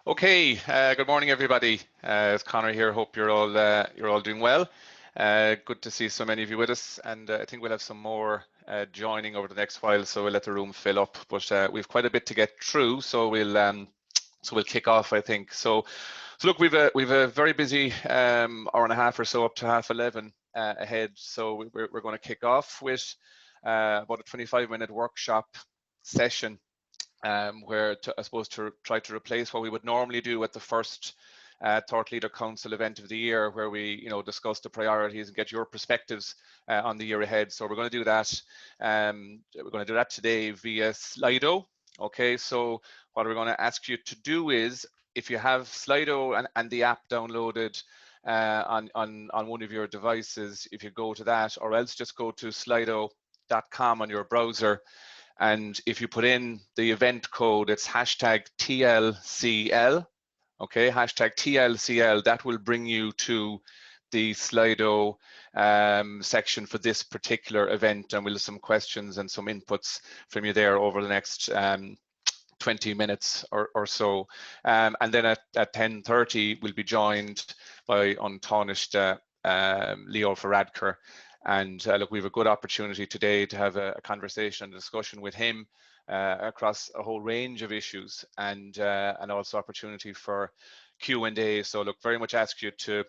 Okay, good morning, everybody. It's Conor here. Hope you're all doing well. Good to see so many of you with us, and I think we'll have some more joining over the next while, so we'll let the room fill up. But we've quite a bit to get through, so we'll kick off, I think. So look, we've a very busy hour and a half or so, up to 11:30 ahead. So we're going to kick off with about a 25-minute workshop session. Where I suppose to try to replace what we would normally do at the first Thought Leader Council event of the year, where we discuss the priorities and get your perspectives on the year ahead. So we're going to do that. We're going to do that today via Slido. Okay, so what we're going to ask you to do is, if you have Slido and the app downloaded on one of your devices, if you go to that, or else just go to slido.com on your browser. And if you put in the event code, it's #TLCL, okay, #TLCL, that will bring you to the Slido section for this particular event, and we'll have some questions and some inputs from you there over the next 20 minutes or so. And then at 10:30, we'll be joined by An Tánaiste Leo Varadkar. And look, we have a good opportunity today to have a conversation and discussion with him across a whole range of issues, and also opportunity for Q&A. So look, very much ask you to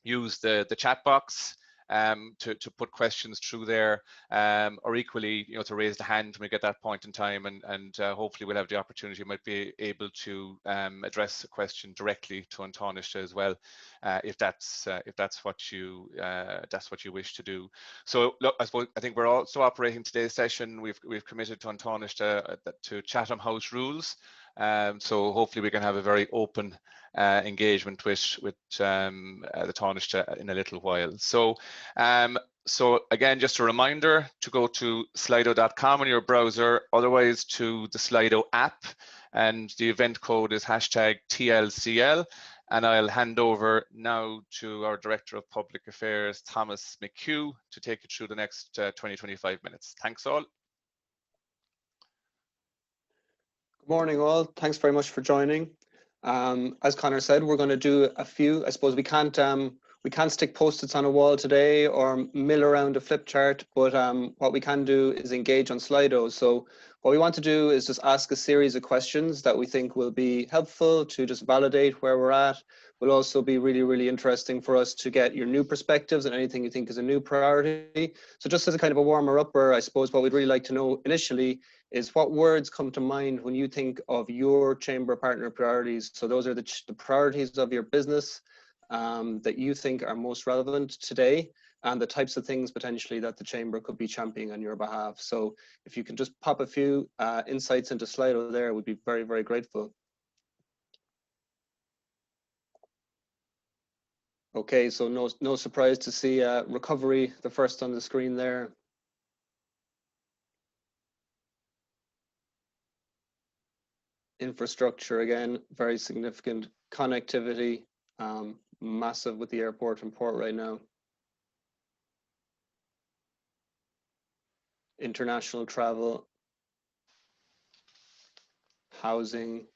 use the chat box to put questions through there, or equally, to raise the hand when we get that point in time, and hopefully we'll have the opportunity, might be able to address a question directly to An Tánaiste as well, if that's what you wish to do. So look, I think we're also operating today's session. We've committed to An Tánaiste to Chatham House rules. So hopefully we can have a very open engagement with the Tánaiste in a little while. So again, just a reminder to go to slido.com on your browser, otherwise to the Slido app, and the event code is #TLCL. And I'll hand over now to our Director of Public Affairs, Thomas McHugh, to take you through the next 20-25 minutes. Thanks all. Good morning all, thanks very much for joining. As Conor said, we're going to do a few. I suppose we can't stick post-its on a wall today or mill around a flip chart, but what we can do is engage on Slido. So what we want to do is just ask a series of questions that we think will be helpful to just validate where we're at. Will also be really, really interesting for us to get your new perspectives and anything you think is a new priority. So just as a kind of a warmer-upper, I suppose what we'd really like to know initially is what words come to mind when you think of your chamber partner priorities. So those are the priorities of your business that you think are most relevant today, and the types of things potentially that the chamber could be championing on your behalf. So if you can just pop a few insights into Slido there, we'd be very, very grateful. Okay, so no surprise to see recovery, the first on the screen there. Infrastructure, again, very significant. Connectivity, massive with the airport and port right now. International travel, housing,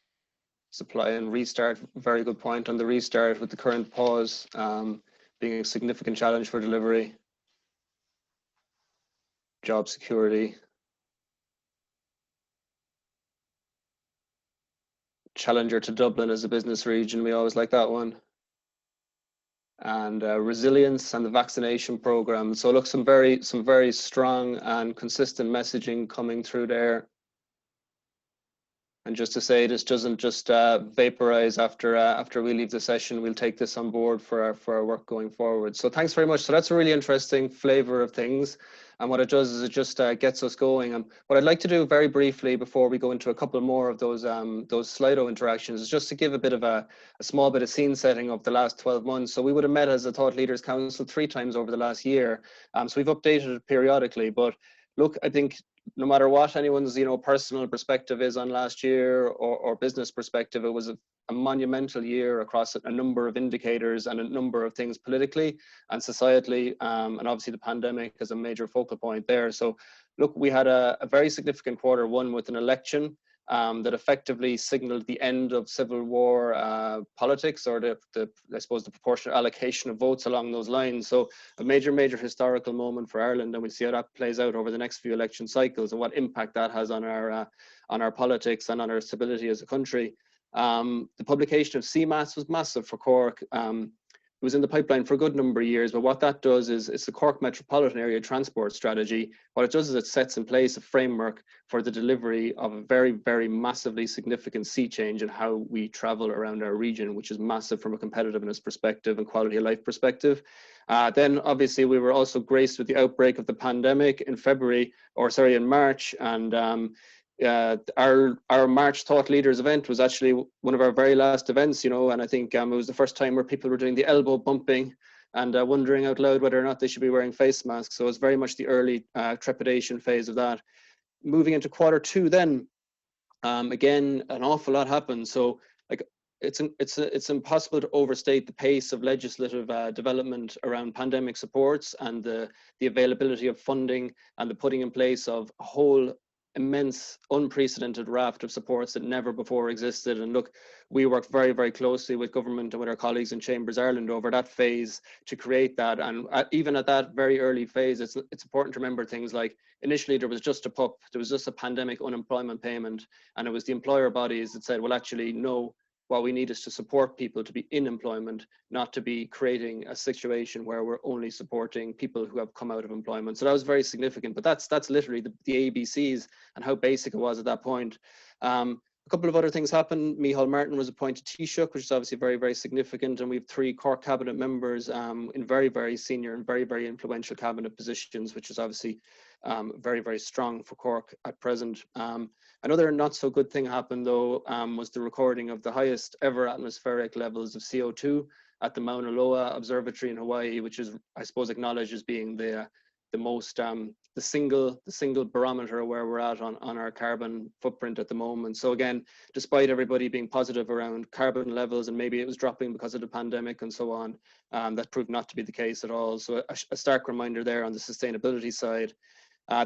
supply and restart. Very good point on the restart, with the current pause being a significant challenge for delivery. Job security. Challenger to Dublin as a business region, we always like that one. And resilience and the vaccination program. So look, some very strong and consistent messaging coming through there. And just to say, this doesn't just vaporize after we leave the session. We'll take this on board for our work going forward. So thanks very much. So that's a really interesting flavor of things. And what it does is it just gets us going. And what I'd like to do very briefly before we go into a couple more of those Slido interactions is just to give a bit of a small bit of scene setting of the last 12 months. So we would have met as a Thought Leaders Council 3 times over the last year. So we've updated it periodically. But look, I think no matter what anyone's personal perspective is on last year or business perspective, it was a monumental year across a number of indicators and a number of things politically and societally, and obviously the pandemic is a major focal point there. So look, we had a very significant quarter one with an election that effectively signaled the end of civil war politics, or I suppose the proportionate allocation of votes along those lines. So a major historical moment for Ireland, and we'll see how that plays out over the next few election cycles and what impact that has on our politics and on our stability as a country. The publication of CMAS was massive for Cork. It was in the pipeline for a good number of years, but what that does is it's the Cork Metropolitan Area Transport Strategy. What it does is it sets in place a framework for the delivery of a very massively significant sea change in how we travel around our region, which is massive from a competitiveness perspective and quality of life perspective. Then obviously we were also graced with the outbreak of the pandemic in March, and our March Thought Leaders event was actually one of our very last events, and I think it was the first time where people were doing the elbow bumping and wondering out loud whether or not they should be wearing face masks. So it was very much the early trepidation phase of that. Moving into Q2 then, again, an awful lot happened. So like it's impossible to overstate the pace of legislative development around pandemic supports and the availability of funding and the putting in place of a whole immense, unprecedented raft of supports that never before existed. And look, we worked very closely with government and with our colleagues in Chambers Ireland over that phase to create that. And even at that very early phase, it's important to remember things like initially there was just a PUP, there was just a pandemic unemployment payment, and it was the employer bodies that said, well, actually, no, what we need is to support people to be in employment, not to be creating a situation where we're only supporting people who have come out of employment. So that was very significant, but that's literally the ABCs and how basic it was at that point. A couple of other things happened. Micheál Martin was appointed Taoiseach, which is obviously very significant, and we have 3 Cork cabinet members in very senior and very influential cabinet positions, which is obviously very strong for Cork at present. Another not so good thing happened though was the recording of the highest ever atmospheric levels of CO2 at the Mauna Loa Observatory in Hawaii, which is, I suppose, acknowledged as being the most the single barometer where we're at on our carbon footprint at the moment. So again, despite everybody being positive around carbon levels and maybe it was dropping because of the pandemic and so on, that proved not to be the case at all. So a stark reminder there on the sustainability side.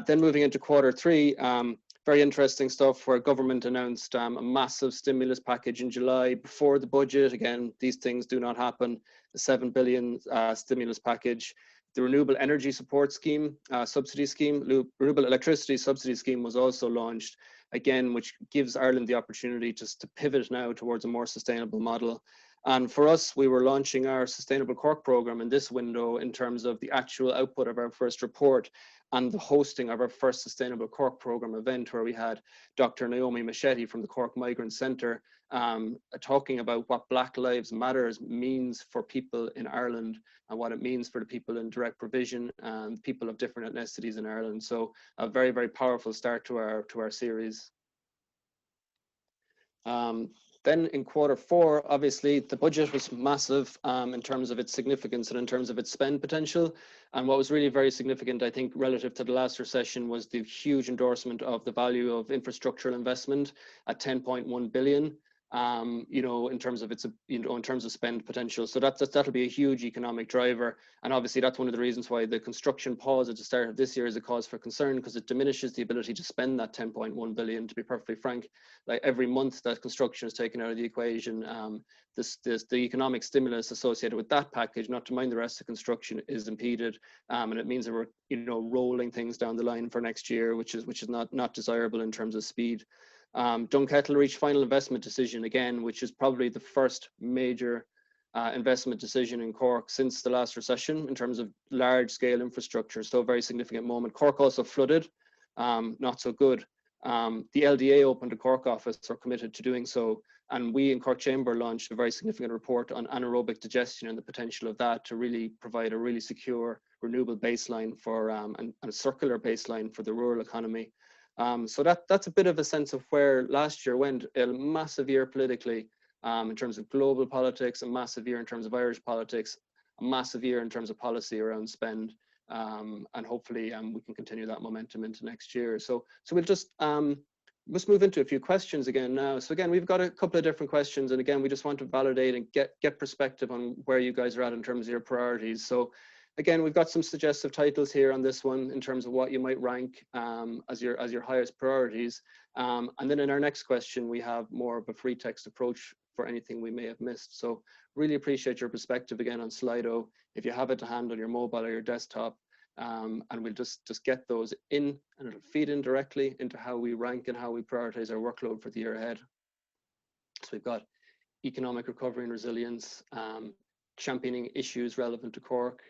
Then moving into Q3, very interesting stuff where government announced a massive stimulus package in July before the budget. Again, these things do not happen. The 7 billion stimulus package. The Renewable Energy Support Scheme, subsidy scheme, Renewable Electricity Subsidy Scheme was also launched, again, which gives Ireland the opportunity just to pivot now towards a more sustainable model. And for us, we were launching our Sustainable Cork programme in this window in terms of the actual output of our first report and the hosting of our first Sustainable Cork programme event, where we had Dr. Naomi Machete from the Cork Migrant Centre talking about what Black Lives Matters means for people in Ireland and what it means for the people in direct provision and people of different ethnicities in Ireland. So a very powerful start to our series. Then in Q4, obviously, the budget was massive in terms of its significance and in terms of its spend potential. And what was really very significant, I think, relative to the last recession was the huge endorsement of the value of infrastructural investment at 10.1 billion. In terms of its, in terms of spend potential. So that'll be a huge economic driver. And obviously that's one of the reasons why the construction pause at the start of this year is a cause for concern, because it diminishes the ability to spend that 10.1 billion, to be perfectly frank. Like every month that construction is taken out of the equation, the economic stimulus associated with that package, not to mind the rest of construction, is impeded. And it means that we're, rolling things down the line for next year, which is not desirable in terms of speed. Dunkettle reached final investment decision again, which is probably the first major investment decision in Cork since the last recession in terms of large scale infrastructure. So a very significant moment. Cork also flooded, not so good. The LDA opened a Cork office, or committed to doing so. And we in Cork Chamber launched a very significant report on anaerobic digestion and the potential of that to really provide a really secure, renewable baseline for and a circular baseline for the rural economy. So that's a bit of a sense of where last year went. A massive year politically in terms of global politics, a massive year in terms of Irish politics, a massive year in terms of policy around spend, and hopefully we can continue that momentum into next year. So we'll just let's move into a few questions again now. So again, we've got a couple of different questions, and again, we just want to validate and get perspective on where you guys are at in terms of your priorities. So again, we've got some suggestive titles here on this one in terms of what you might rank as your highest priorities. And then in our next question, we have more of a free text approach for anything we may have missed. So really appreciate your perspective again on Slido. If you have it to hand on your mobile or your desktop, and we'll just get those in, and it'll feed in directly into how we rank and how we prioritize our workload for the year ahead. So we've got economic recovery and resilience, championing issues relevant to Cork,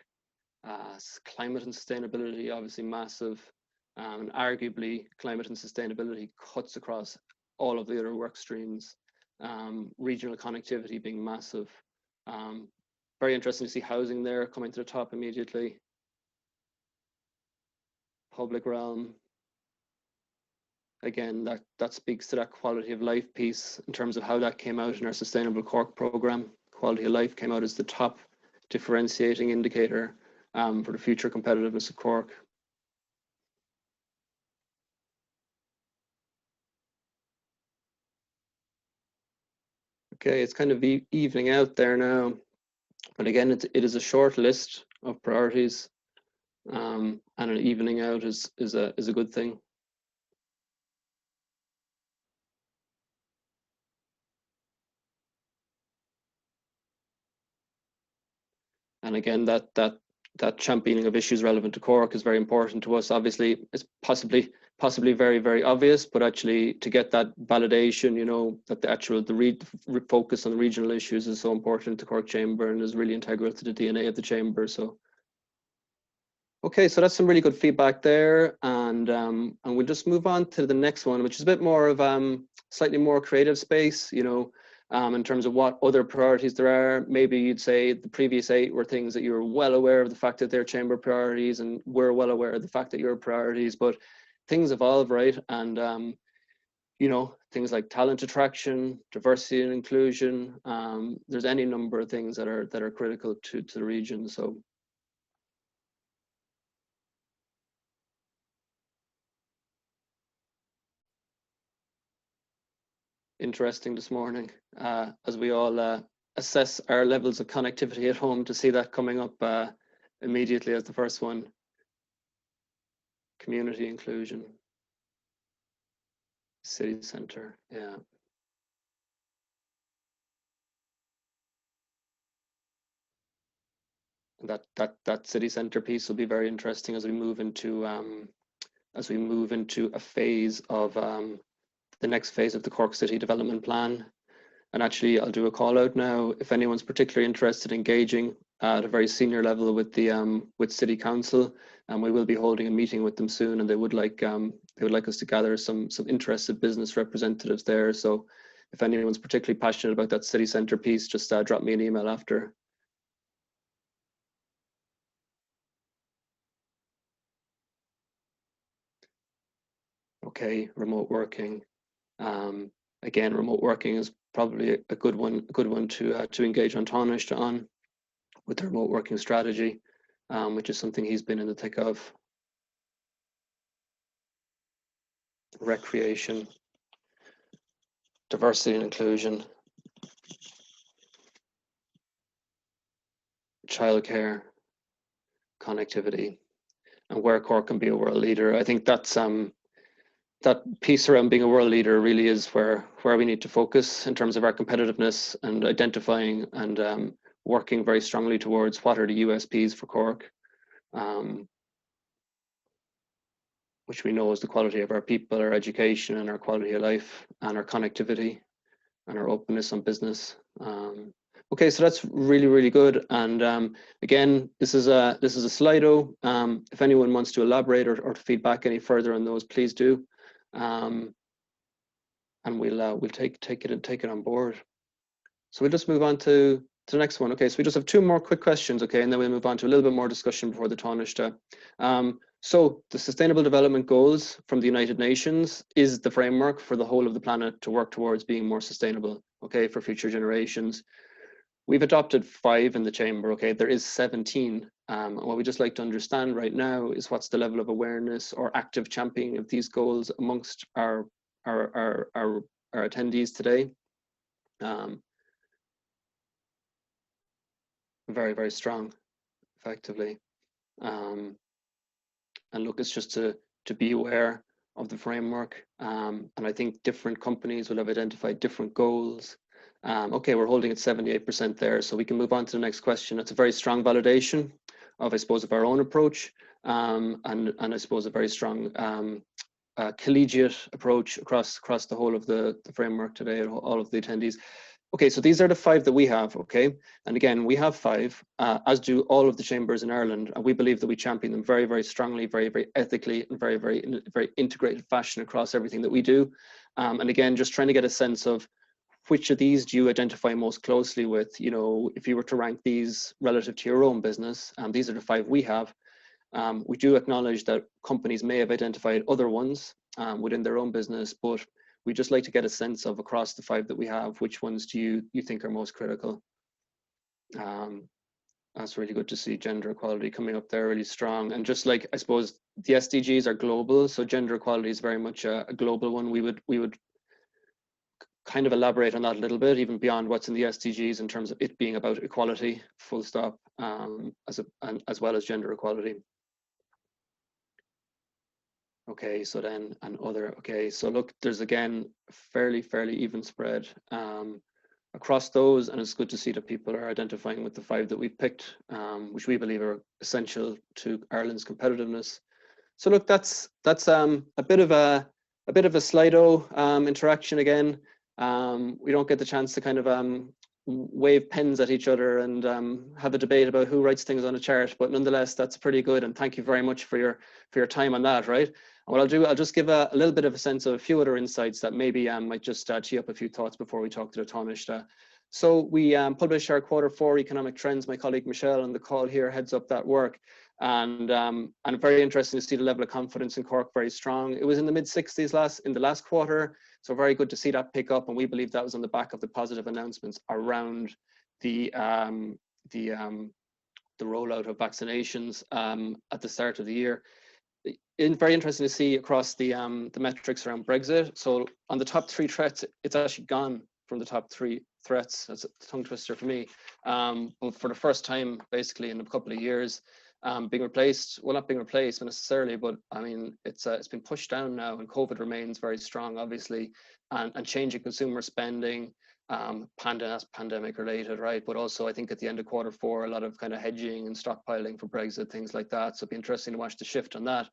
climate and sustainability, obviously massive, and arguably climate and sustainability cuts across all of the other work streams. Regional connectivity being massive. Very interesting to see housing there coming to the top immediately. Public realm. Again, that speaks to that quality of life piece in terms of how that came out in our Sustainable Cork programme. Quality of life came out as the top differentiating indicator for the future competitiveness of Cork. Okay, it's kind of evening out there now, but again, it is a short list of priorities, and an evening out is a good thing. And again, that championing of issues relevant to Cork is very important to us. Obviously, it's possibly very, very obvious, but actually to get that validation, you know, that the focus on regional issues is so important to Cork Chamber and is really integral to the DNA of the Chamber. So, okay, so that's some really good feedback there, and we'll just move on to the next one, which is a bit more of slightly more creative space, you know. In terms of what other priorities there are. Maybe you'd say the previous 8 were things that you were well aware of the fact that they're Chamber priorities, and we're well aware of the fact that you're priorities, but things evolve, right? And, you know, things like talent attraction, diversity and inclusion, there's any number of things that are critical to the region. So. Interesting this morning as we all assess our levels of connectivity at home to see that coming up immediately as the first one. Community inclusion. City centre, yeah. That city centre piece will be very interesting as we move into a phase of the next phase of the Cork City Development Plan. And actually, I'll do a call out now. If anyone's particularly interested in engaging at a very senior level with the with City Council, and we will be holding a meeting with them soon, and they would like us to gather some interested business representatives there. So, if anyone's particularly passionate about that city centre piece, just drop me an email after. Okay, remote working. Again, remote working is probably a good one to engage An Tánaiste on with the remote working strategy, which is something he's been in the thick of. Recreation, diversity and inclusion, childcare, connectivity, and where Cork can be a world leader. I think that's that piece around being a world leader really is where we need to focus in terms of our competitiveness and identifying and working very strongly towards what are the USPs for Cork, which we know is the quality of our people, our education, and our quality of life, and our connectivity, and our openness on business. Okay, so that's really good. And again, this is a Slido. If anyone wants to elaborate or to feedback any further on those, please do. And we'll take it on board. So we'll just move on to the next one. Okay, so we just have 2 more quick questions, okay, and then we'll move on to a little bit more discussion before the Tánaiste. So the Sustainable Development Goals from the United Nations is the framework for the whole of the planet to work towards being more sustainable, okay, for future generations. We've adopted 5 in the Chamber, okay, there is 17. What we just like to understand right now is what's the level of awareness or active championing of these goals amongst our attendees today. Very strong, effectively. And look, it's just to be aware of the framework. And I think different companies will have identified different goals. Okay, we're holding at 78% there, so we can move on to the next question. It's a very strong validation of, I suppose, of our own approach, and I suppose a very strong collegiate approach across the whole of the framework today, all of the attendees. Okay, so these are the 5 that we have, okay? And again, we have 5, as do all of the chambers in Ireland, and we believe that we champion them very, very strongly, very, very ethically, and very, very integrated fashion across everything that we do. And again, just trying to get a sense of which of these do you identify most closely with, you know, if you were to rank these relative to your own business. These are the 5 we have. We do acknowledge that companies may have identified other ones within their own business, but we just like to get a sense of, across the 5 that we have, which ones do you think are most critical. That's really good to see gender equality coming up there really strong. And just like, I suppose the SDGs are global, so gender equality is very much a global one. We would kind of elaborate on that a little bit, even beyond what's in the SDGs, in terms of it being about equality, full stop, as well as gender equality. Okay, so then okay, so look, there's again fairly even spread across those, and it's good to see that people are identifying with the 5 that we've picked, which we believe are essential to Ireland's competitiveness. So look, that's a bit of a Slido interaction again. We don't get the chance to kind of wave pens at each other and have a debate about who writes things on a chart, but nonetheless, that's pretty good. And thank you very much for your time on that, right? And what I'll do, I'll just give a little bit of a sense of a few other insights that maybe might just tee up a few thoughts before we talk to the Tánaiste. So we published our Q4 economic trends. My colleague Michelle on the call here heads up that work. And very interesting to see the level of confidence in Cork very strong. It was in the mid-60s in the last quarter, so very good to see that pick up. And we believe that was on the back of the positive announcements around the rollout of vaccinations at the start of the year. Very interesting to see across the metrics around Brexit. So on the top 3 threats, it's actually gone from the top 3 threats. That's a tongue twister for me. But for the first time, basically in a couple of years, being replaced, well, not being replaced necessarily, but I mean, it's been pushed down now, and COVID remains very strong, obviously, and changing consumer spending, pandemic related, right? But also I think at the end of Q4, a lot of kind of hedging and stockpiling for Brexit, things like that. So it'd be interesting to watch the shift on that.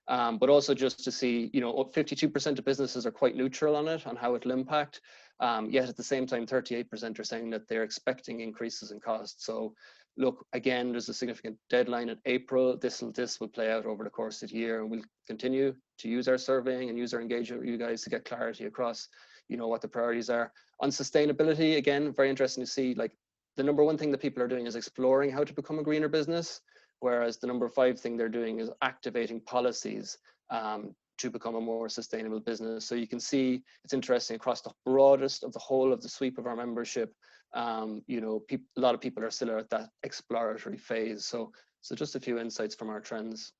But also just to see, you know, 52% of businesses are quite neutral on it, on how it'll impact. Yet at the same time, 38% are saying that they're expecting increases in costs. So look, again, there's a significant deadline in April. This will play out over the course of the year, and we'll continue to use our surveying and use our engagement with you guys to get clarity across, you know, what the priorities are. On sustainability, again, very interesting to see, like, the number 1 thing that people are doing is exploring how to become a greener business, whereas the number 5 thing they're doing is activating policies to become a more sustainable business. So you can see it's interesting across the broadest of the whole of the sweep of our membership. You know, a lot of people are still at that exploratory phase. So just a few insights from our trends.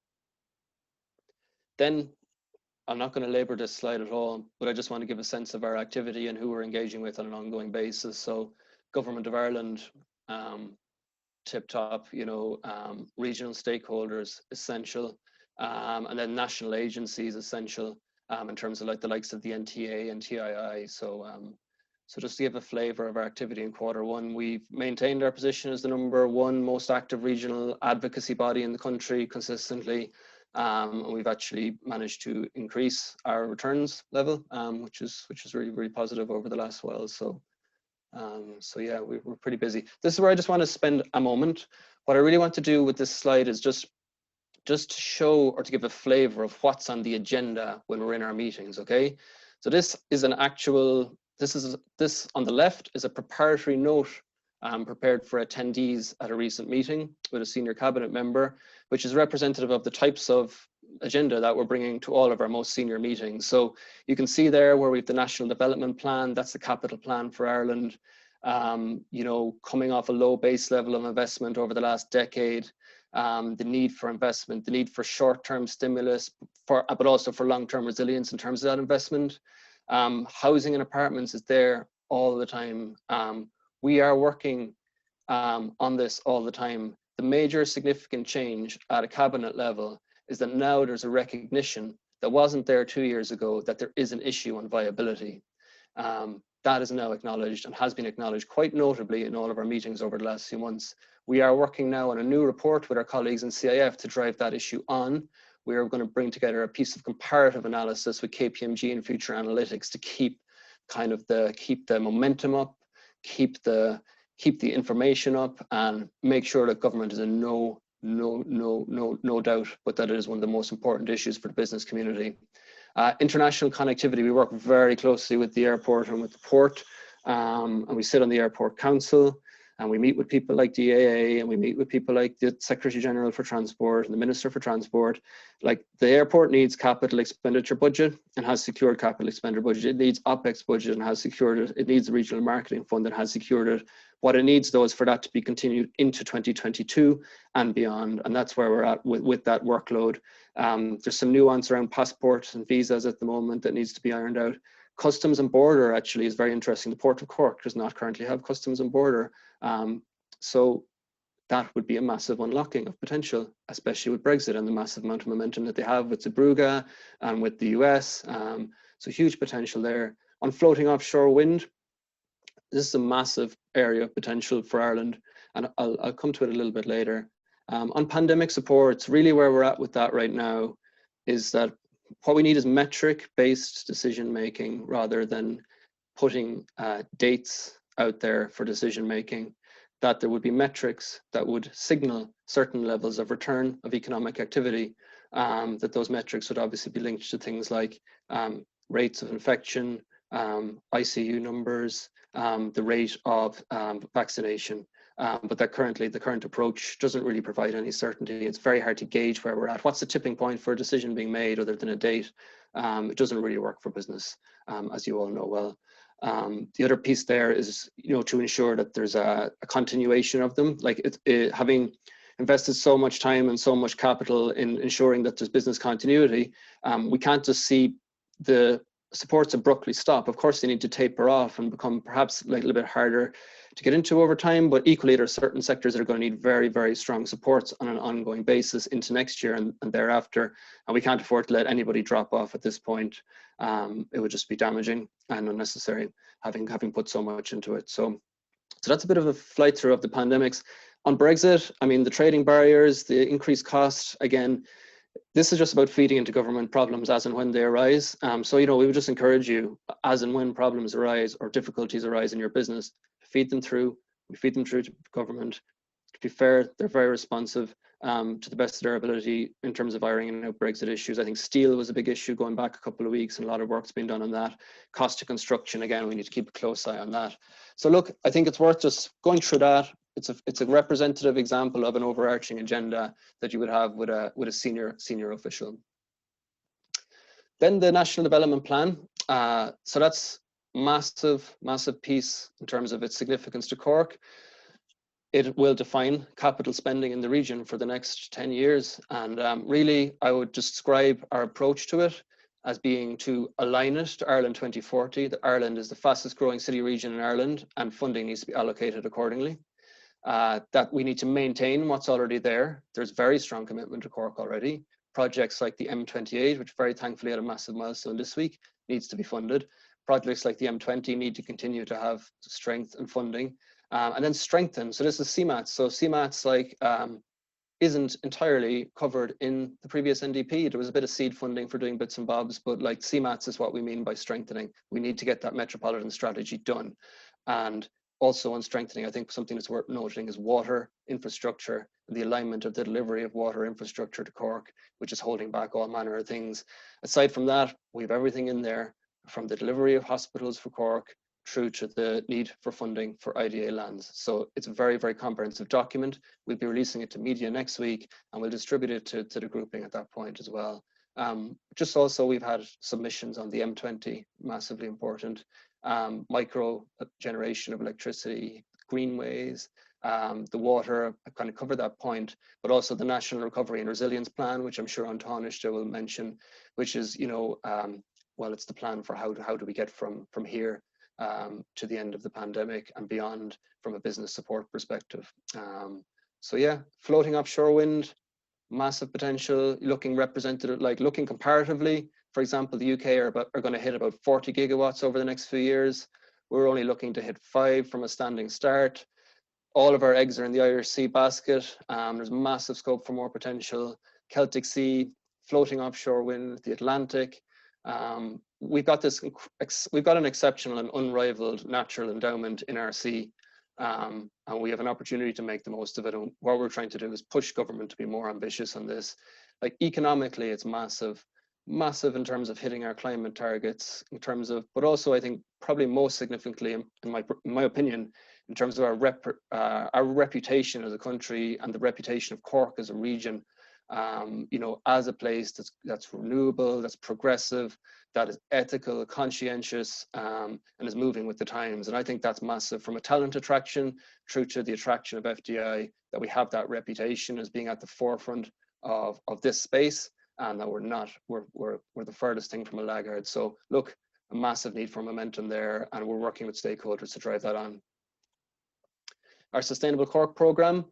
Then I'm not going to labor this slide at all, but I just want to give a sense of our activity and who we're engaging with on an ongoing basis. So Government of Ireland, tip top, you know, regional stakeholders, essential, and then national agencies, essential, in terms of like the likes of the NTA and TII. So just to give a flavour of our activity in Q1, we've maintained our position as the number 1 most active regional advocacy body in the country consistently. And we've actually managed to increase our returns level, which is really, really positive over the last while. So yeah, we're pretty busy. This is where I just want to spend a moment. What I really want to do with this slide is just to show, or to give a flavour of what's on the agenda when we're in our meetings, okay? So this is an actual, this on the left is a preparatory note prepared for attendees at a recent meeting with a senior cabinet member, which is representative of the types of agenda that we're bringing to all of our most senior meetings. So you can see there where we have the National Development Plan, that's the capital plan for Ireland, you know, coming off a low base level of investment over the last decade, the need for investment, the need for short-term stimulus, but also for long-term resilience in terms of that investment. Housing and apartments is there all the time. We are working on this all the time. the major significant change at a cabinet level is that now there's a recognition that wasn't there 2 years ago, that there is an issue on viability. That is now acknowledged and has been acknowledged quite notably in all of our meetings over the last few months. We are working now on a new report with our colleagues in CIF to drive that issue on. We are going to bring together a piece of comparative analysis with KPMG and Future Analytics to keep the momentum up, keep the information up, and make sure that government is in no doubt, but that it is one of the most important issues for the business community. International connectivity, we work very closely with the airport and with the port, and we sit on the airport council, and we meet with people like DAA, and we meet with people like the Secretary General for Transport and the Minister for Transport. Like, the airport needs capital expenditure budget and has secured capital expenditure budget. It needs OPEX budget and has secured it. It needs a regional marketing fund that has secured it. What it needs, though, is for that to be continued into 2022 and beyond, and that's where we're at with that workload. There's some nuance around passports and visas at the moment that needs to be ironed out. Customs and border actually is very interesting. The Port of Cork does not currently have customs and border. So that would be a massive unlocking of potential, especially with Brexit and the massive amount of momentum that they have with Zeebrugge and with the US. So huge potential there. On floating offshore wind, this is a massive area of potential for Ireland, and I'll come to it a little bit later. On pandemic supports, really where we're at with that right now is that what we need is metric-based decision-making rather than putting dates out there for decision-making, that there would be metrics that would signal certain levels of return of economic activity, that those metrics would obviously be linked to things like rates of infection, ICU numbers, the rate of vaccination. But that the current approach doesn't really provide any certainty. It's very hard to gauge where we're at. What's the tipping point for a decision being made other than a date? It doesn't really work for business, as you all know well. The other piece there is, to ensure that there's a continuation of them. Like having invested so much time and so much capital in ensuring that there's business continuity, we can't just see the supports abruptly stop. Of course, they need to taper off and become perhaps like a little bit harder to get into over time, but equally there are certain sectors that are going to need very, very strong supports on an ongoing basis into next year and thereafter, and we can't afford to let anybody drop off at this point. It would just be damaging and unnecessary, having put so much into it. So that's a bit of a flight through of the pandemics. On Brexit, I mean, the trading barriers, the increased cost, again, this is just about feeding into government problems as and when they arise. So, we would just encourage you, as and when problems arise or difficulties arise in your business, to feed them through. We feed them through to government. To be fair, they're very responsive to the best of their ability in terms of ironing out Brexit issues. I think steel was a big issue going back a couple of weeks, and a lot of work's been done on that. Cost of construction, again, we need to keep a close eye on that. So look, I think it's worth just going through that. It's a representative example of an overarching agenda that you would have with a senior official. Then the National Development Plan. So that's massive piece in terms of its significance to Cork. It will define capital spending in the region for the next 10 years. And really, I would describe our approach to it as being to align it to Ireland 2040. That Ireland is the fastest growing city region in Ireland, and funding needs to be allocated accordingly. That we need to maintain what's already there. There's very strong commitment to Cork already. Projects like the M28, which very thankfully had a massive milestone this week, needs to be funded. Projects like the M20 need to continue to have strength and funding. And then strengthen. So this is CMATs. So CMATs isn't entirely covered in the previous NDP. There was a bit of seed funding for doing bits and bobs, but like CMATs is what we mean by strengthening. We need to get that metropolitan strategy done. And also on strengthening, I think something that's worth noting is water infrastructure, the alignment of the delivery of water infrastructure to Cork, which is holding back all manner of things. Aside from that, we have everything in there, from the delivery of hospitals for Cork through to the need for funding for IDA lands. So it's a very, very comprehensive document. We'll be releasing it to media next week, and we'll distribute it to the grouping at that point as well. Just also, we've had submissions on the M20, massively important. Micro generation of electricity, greenways, the water, I kind of covered that point, but also the National Recovery and Resilience Plan, which I'm sure An Tánaiste will mention, which is, well, it's the plan for how do we get from here to the end of the pandemic and beyond from a business support perspective. So yeah, floating offshore wind, massive potential. Looking represented, like looking comparatively, for example, the UK are going to hit about 40 gigawatts over the next few years. We're only looking to hit 5 from a standing start. All of our eggs are in the Irish Sea basket. There's massive scope for more potential. Celtic Sea, floating offshore wind, the Atlantic. We've got an exceptional and unrivaled natural endowment in our sea. And we have an opportunity to make the most of it. And what we're trying to do is push government to be more ambitious on this. Like economically, it's massive in terms of hitting our climate targets, in terms of, but also I think probably most significantly, in my opinion, in terms of our reputation as a country and the reputation of Cork as a region, you know, as a place that's renewable, that's progressive, that is ethical, conscientious, and is moving with the times. And I think that's massive, from a talent attraction through to the attraction of FDI, that we have that reputation as being at the forefront of this space, and that we're the furthest thing from a laggard. So look, a massive need for momentum there, and we're working with stakeholders to drive that on. Our Sustainable Cork program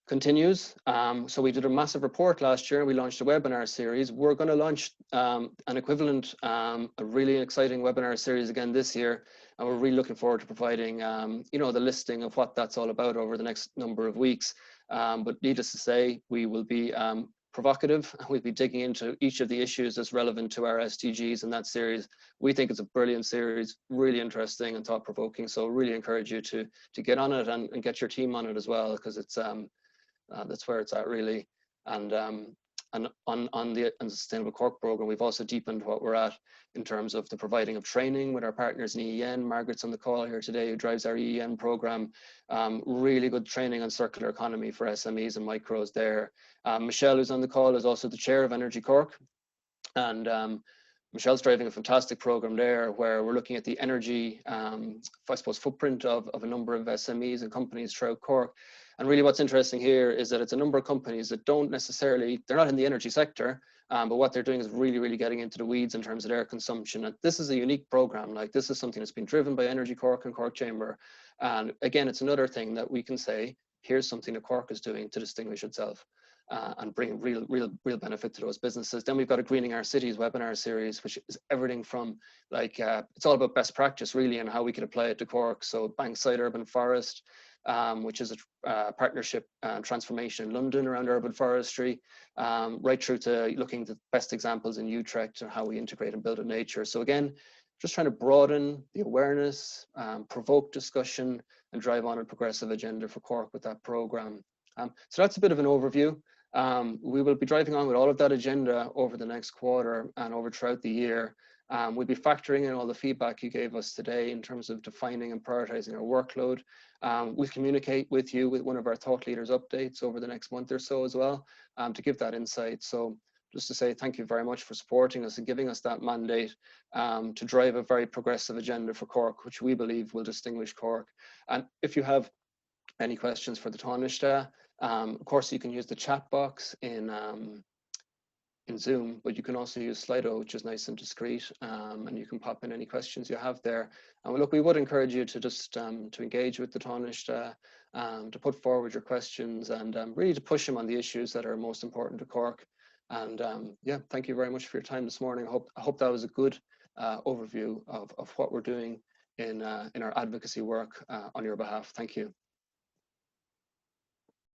continues. So we did a massive report last year. We launched a webinar series. We're going to launch an equivalent, a really exciting webinar series again this year. And we're really looking forward to providing, you know, the listing of what that's all about over the next number of weeks. But needless to say, we will be provocative. We'll be digging into each of the issues that's relevant to our SDGs in that series. We think it's a brilliant series, really interesting and thought-provoking. So really encourage you to get on it and get your team on it as well, because it's that's where it's at really. And on the Sustainable Cork program, we've also deepened what we're at in terms of the providing of training with our partners in EEN. Margaret's on the call here today, who drives our EEN program. Really good training on circular economy for SMEs and micros there. Michelle, who's on the call, is also the chair of Energy Cork. And Michelle's driving a fantastic program there, where we're looking at the energy, I suppose, footprint of a number of SMEs and companies throughout Cork. And really what's interesting here is that it's a number of companies that don't necessarily, they're not in the energy sector, but what they're doing is really getting into the weeds in terms of their consumption. And this is a unique program. Like, this is something that's been driven by Energy Cork and Cork Chamber. And again, it's another thing that we can say, here's something that Cork is doing to distinguish itself. And bring real benefit to those businesses. Then we've got a Greening Our Cities webinar series, which is everything from, like, it's all about best practice really and how we can apply it to Cork. So Bankside Urban Forest, which is a partnership transformation in London around urban forestry, right through to looking at the best examples in Utrecht and how we integrate and build in nature. So again, just trying to broaden the awareness, provoke discussion, and drive on a progressive agenda for Cork with that program. So that's a bit of an overview. We will be driving on with all of that agenda over the next quarter and over throughout the year. We'll be factoring in all the feedback you gave us today in terms of defining and prioritizing our workload. We'll communicate with you with one of our thought leaders updates over the next month or so as well, to give that insight. So just to say thank you very much for supporting us and giving us that mandate to drive a very progressive agenda for Cork, which we believe will distinguish Cork. And if you have any questions for the Tánaiste, of course, you can use the chat box in Zoom, but you can also use Slido, which is nice and discreet, and you can pop in any questions you have there. And look, we would encourage you to just to engage with the Tánaiste, to put forward your questions, and really to push them on the issues that are most important to Cork. And yeah, thank you very much for your time this morning. I hope that was a good overview of what we're doing in our advocacy work on your behalf. Thank you.